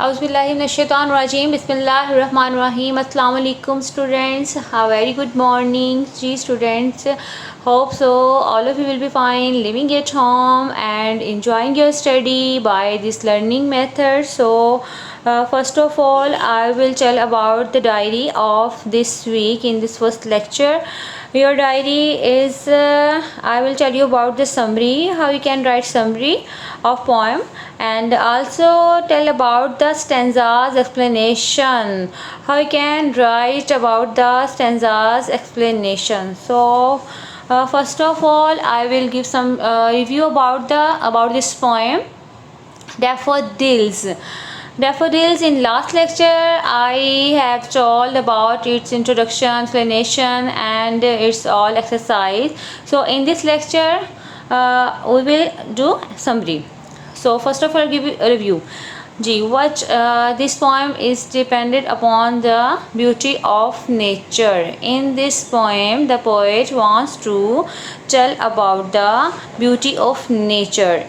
Auzubillahiminash-shaytanir-rajeem. Bismillahir-rahmanir-rahim. Assalamu alaikum students. A very good morning. Ji students. Hope so. All of you will be fine living at home and enjoying your study by this learning method. So first of all, I will tell about the diary of this week in this first lecture. Your diary is I will tell you about the summary, how you can write summary of poem, and also tell about the stanzas explanation, how you can write about the stanzas explanation. So first of all, I will give some review about this poem, Daffodils. Daffodils, in last lecture I have told about its introduction, explanation, and its all exercise. So in this lecture we will do summary. So first of all, I'll give you a review. This poem is dependent upon the beauty of nature. In this poem, the poet wants to tell about the beauty of nature.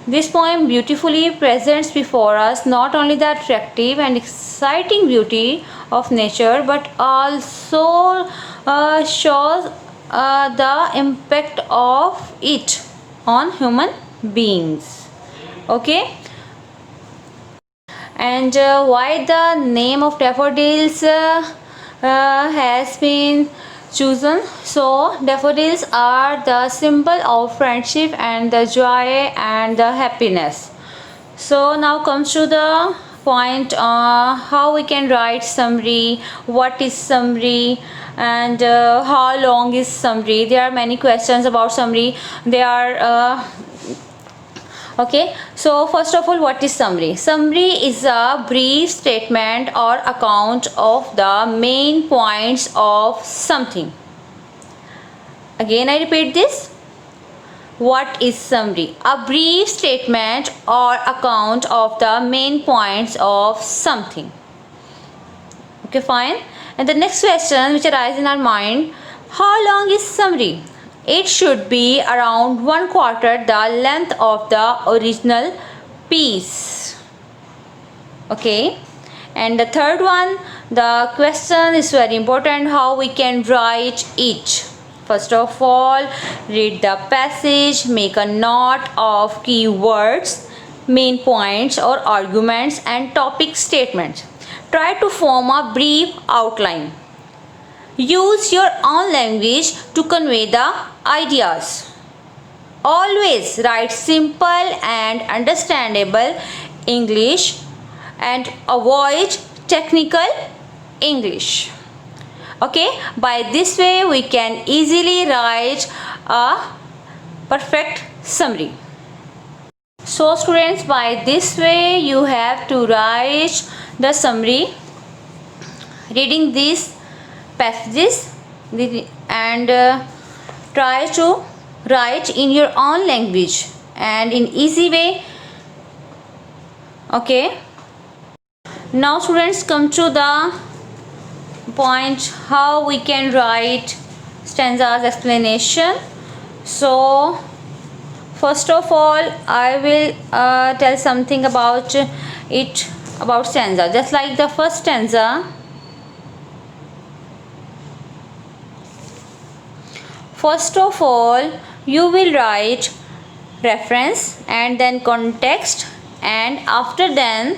This poem beautifully presents before us not only the attractive and exciting beauty of nature, but also shows the impact of it on human beings. Okay, and why the name of daffodils has been chosen. So daffodils are the symbol of friendship and the joy and the happiness. So now comes to the point, how we can write summary, what is summary, and how long is summary. There are many questions about summary. They are okay, so first of all, what is summary? Summary is a brief statement or account of the main points of something. Again I repeat this. What is summary? A brief statement or account of the main points of something. Okay, fine. And the next question which arises in our mind, how long is summary? It should be around 1/4 the length of the original piece. Okay, and the third one, the question is very important, how we can write it. First of all, read the passage, make a note of keywords, main points or arguments, and topic statements. Try to form a brief outline. Use your own language to convey the ideas. Always write simple and understandable English and avoid technical English. Okay, by this way we can easily write a perfect summary. So students, by this way you have to write the summary, reading these passages and try to write in your own language and in easy way. Okay, now students, come to the point, how we can write stanzas explanation. So first of all, I will tell something about it, about stanza. Just like the first stanza, first of all you will write reference and then context, and after then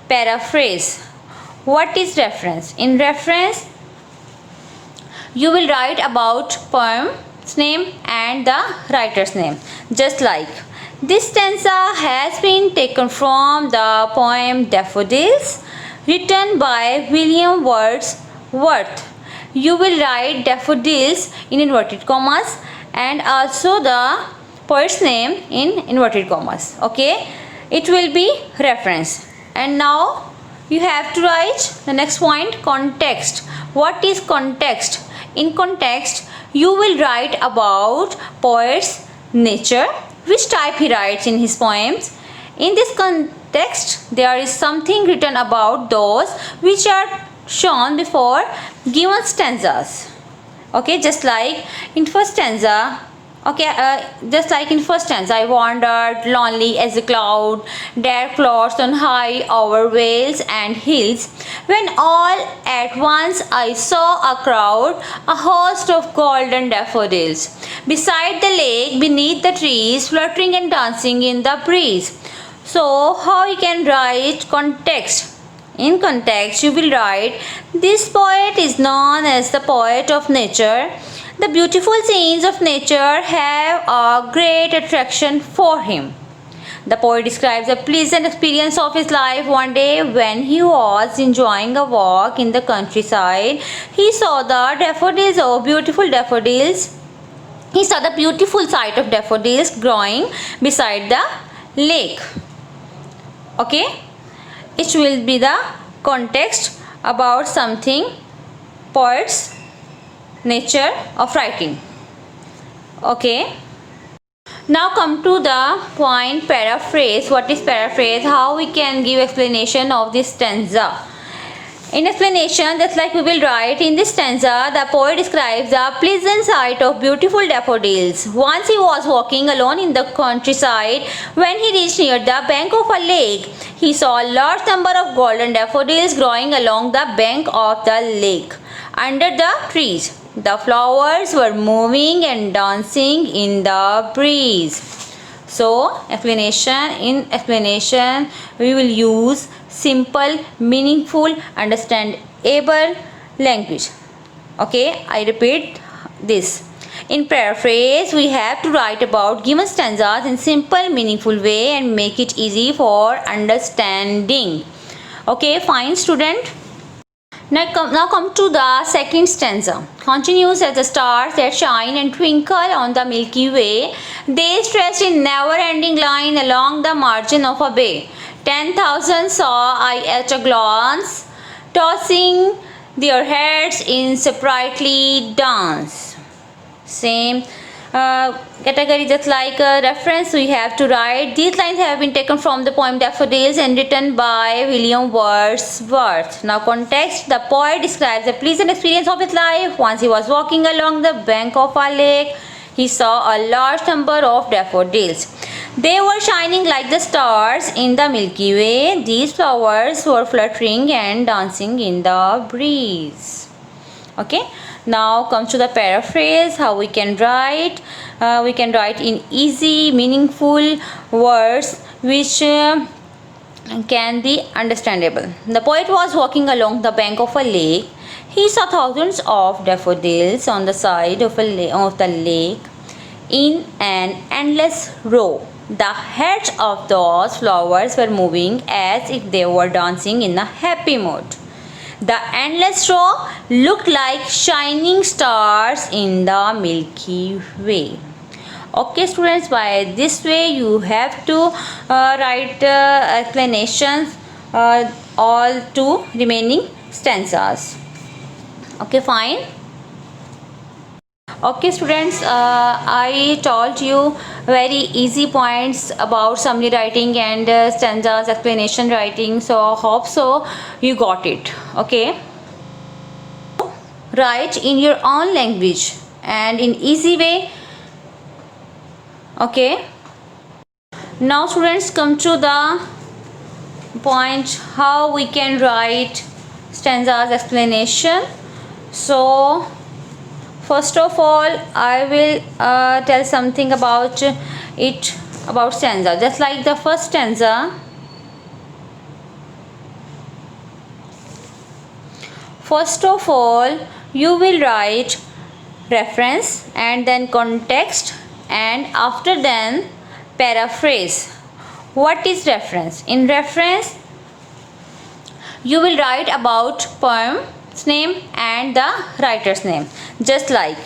paraphrase. What is reference? In reference you will write about poem's name and the writer's name. Just like this stanza has been taken from the poem Daffodils, written by William Wordsworth. You will write daffodils in inverted commas and also the poet's name in inverted commas. Okay, it will be reference. And now you have to write the next point, context. What is context? In context you will write about poet's nature, which type he writes in his poems. In this context there is something written about those which are shown before given stanzas. Okay, just like in first stanza Okay, just like in first stanza, I wandered lonely as a cloud, dark clouds on high over vales and hills, when all at once I saw a crowd, a host of golden daffodils, beside the lake, beneath the trees, fluttering and dancing in the breeze. So, how you can write context? In context, you will write, this poet is known as the poet of nature. The beautiful scenes of nature have a great attraction for him. The poet describes a pleasant experience of his life one day when he was enjoying a walk in the countryside. He saw the daffodils, oh beautiful daffodils. He saw the beautiful sight of daffodils growing beside the lake. Okay, it will be the context about something, poets, nature of writing. Okay, now come to the point paraphrase. What is paraphrase? How we can give explanation of this stanza? In explanation, just like we will write in this stanza, the poet describes the pleasant sight of beautiful daffodils. Once he was walking alone in the countryside. When he reached near the bank of a lake, he saw a large number of golden daffodils growing along the bank of the lake. Under the trees, the flowers were moving and dancing in the breeze. So, explanation. In explanation, we will use simple, meaningful, understandable language. Okay, I repeat this. In paraphrase, we have to write about given stanzas in simple, meaningful way and make it easy for understanding. Okay, fine, student. Now come to the second stanza. Continues as the stars that shine and twinkle on the Milky Way. They stretch in never-ending line along the margin of a bay. 10,000 saw I at a glance, tossing their heads in sprightly dance. Same category, just like a reference we have to write. These lines have been taken from the poem Daffodils and written by William Wordsworth. Now context, the poet describes a pleasant experience of his life. Once he was walking along the bank of a lake, he saw a large number of daffodils. They were shining like the stars in the Milky Way. These flowers were fluttering and dancing in the breeze. Okay, now comes to the paraphrase. How we can write? We can write in easy, meaningful words which can be understandable. The poet was walking along the bank of a lake. He saw thousands of daffodils on the side of the lake in an endless row. The heads of those flowers were moving as if they were dancing in a happy mood. The endless row looked like shining stars in the Milky Way. Okay, students, by this way you have to write explanations all two remaining stanzas. Okay, fine. Okay, students, I told you very easy points about summary writing and stanzas explanation writing, so hope so you got it. Okay, write in your own language and in easy way. Okay, now students, come to the point how we can write stanzas explanation. So first of all, I will tell something about it, about stanza. Just like the first stanza, first of all you will write reference and then context, and after then paraphrase. What is reference? In reference you will write about poem's name and the writer's name. Just like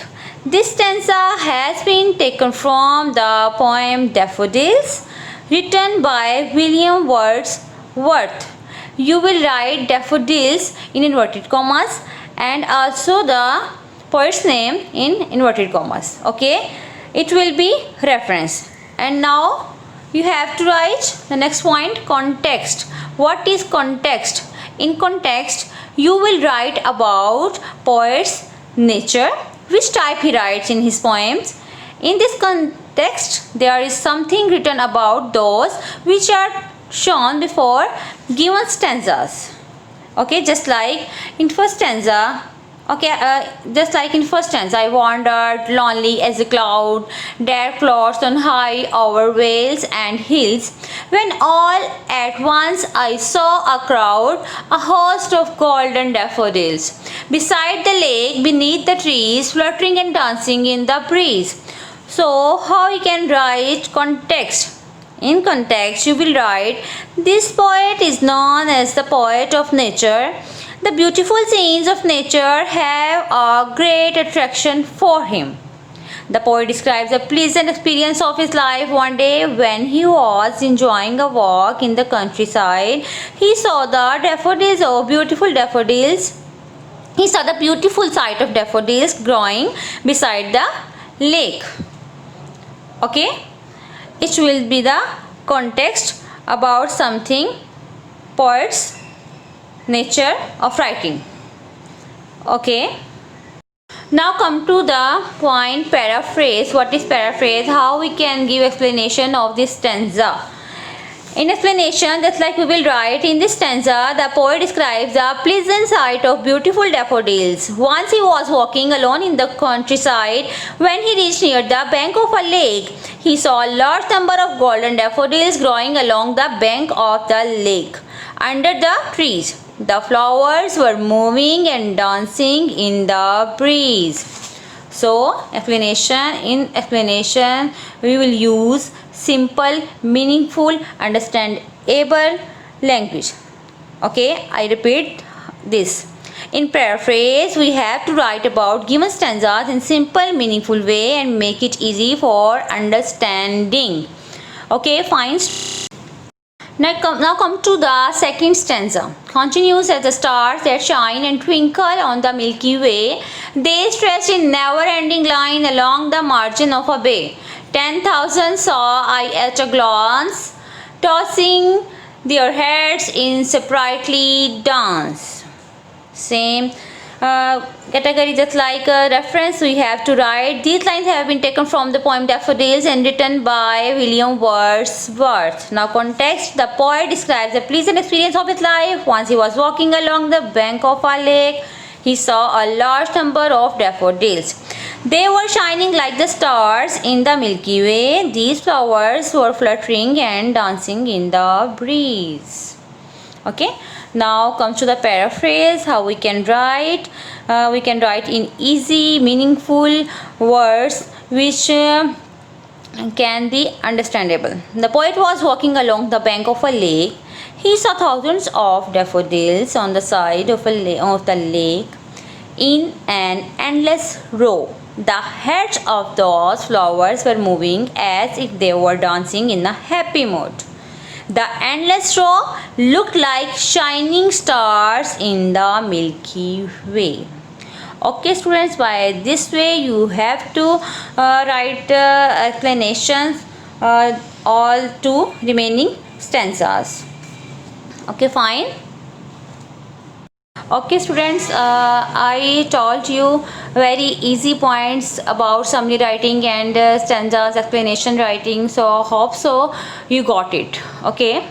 this stanza has been taken from the poem Daffodils written by William Wordsworth. You will write daffodils in inverted commas and also the poet's name in inverted commas. Okay, it will be reference. And now you have to write the next point, context. What is context? In context you will write about poet's nature, which type he writes in his poems. In this context, there is something written about those which are shown before given stanzas. Okay, just like in first stanza. Okay, just like in first stanza, I wandered lonely as a cloud, dark clouds on high over vales and hills, when all at once I saw a crowd, a host of golden daffodils, beside the lake, beneath the trees, fluttering and dancing in the breeze. So, how you can write context? In context, you will write, this poet is known as the poet of nature. The beautiful scenes of nature have a great attraction for him. The poet describes a pleasant experience of his life one day when he was enjoying a walk in the countryside. He saw the daffodils, beautiful daffodils. He saw the beautiful sight of daffodils growing beside the lake. Okay, it will be the context about something, poets, nature of writing. Okay, now come to the point paraphrase. What is paraphrase? How we can give explanation of this stanza? In explanation, just like we will write, in this stanza, the poet describes the pleasant sight of beautiful daffodils. Once he was walking alone in the countryside. When he reached near the bank of a lake, he saw a large number of golden daffodils growing along the bank of the lake. Under the trees, the flowers were moving and dancing in the breeze. So, explanation. In explanation, we will use simple, meaningful, understandable language. Okay, I repeat this. In paraphrase, we have to write about given stanzas in simple, meaningful way and make it easy for understanding. Okay, fine. Now come to the second stanza. Continues as the stars that shine and twinkle on the Milky Way. They stretch in never-ending line along the margin of a bay. 10,000 saw I at a glance, tossing their heads in sprightly dance. Same category, just like a reference we have to write. These lines have been taken from the poem Daffodils and written by William Wordsworth. Now context, the poet describes the pleasant experience of his life. Once he was walking along the bank of a lake, he saw a large number of daffodils. They were shining like the stars in the Milky Way. These flowers were fluttering and dancing in the breeze. Okay, now comes to the paraphrase. How we can write? We can write in easy, meaningful words which can be understandable. The poet was walking along the bank of a lake. He saw thousands of daffodils on the side of the lake in an endless row. The heads of those flowers were moving as if they were dancing in a happy mood. The endless row looked like shining stars in the Milky Way. Okay, students, by this way you have to write explanations all two remaining stanzas. Okay, fine. Okay, students, I told you very easy points about summary writing and stanzas explanation writing, so hope so you got it. Okay.